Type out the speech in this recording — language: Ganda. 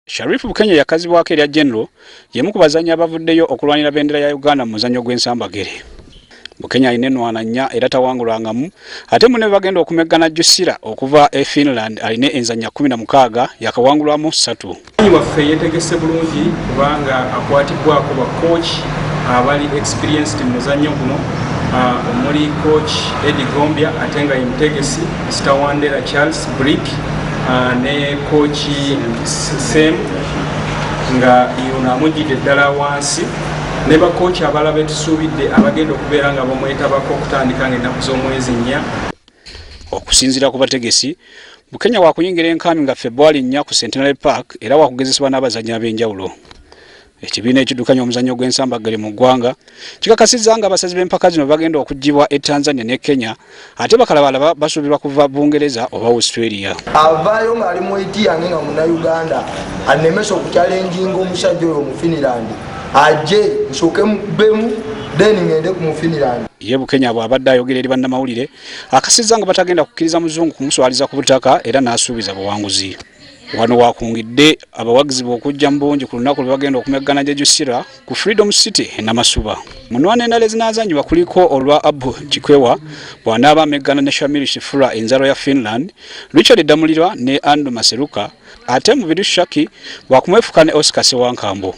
Sharif Bukenya yakazibwako erya General yemu ku bazanyi abavuddeyo okulwanira bendera ya Uganda mu muzannyo gw'ensambagere. Bukenya alina ennwana nnya era tawangulwangamu ate munne bagenda okumeggana Jusira okuva e Finland alina enzannya 16 yakawangulwamu 3. Waffe yetegese bulungi kubanga akwatibwako ba coach abali experienced mu muzannyo guno omuli coach Eddie Gombia ate nga yemutegesi Mr. Wandera Charles Brick ne coach Sem nga yuna amujjidde ddala wansi ne ba coach abalala betusuubidde abagenda okubeera nga bamwetabako okutandika ng'ennaku z'omwezi 4. Okusinziira ku bategesi, Bukenya wakuyingira enkambi nga February 4 ku Centenary Park era wakugezesebwa n'abazannyi ab'enjawulo. Ekibiina ekiddukanya omuzannyo gw'ensambagere mu ggwanga kikakasizza nga abasazi b'empaka zino bagenda okuggyibwa e Tanzania ne Kenya ate bakalabalaba basuubirwa kuva Bungereza oba Australia. Avaayo ng'ali mu iti yange nga munnauganda anemesa okukyalenjinga omusajja oyo mu Finland ajje nsooke bemu then ngende ku mu Finland. Ye Bukenya bw'abadde ayogera eri bannamawulire akasizza nga batagenda kukkiriza muzungu kumuswaliza ku butaka era n'asuubiza buwanguzi. Wano wakungidde abawagizi b'okujja mu bungi ku lunaku lwe bagenda okumeggana gye Jusira ku Freedom City e Namasuba. Munwana endala ezinaazanyibwa kuliko olwa Abu Chikwewa bw'anaaba ameggana ne Shamiri Shifura enzalo ya Finland, Richard Damulirwa ne Andu Maseruka ate mu Bidu Shaki bwakumwefuka ne Oscar Sewankambo.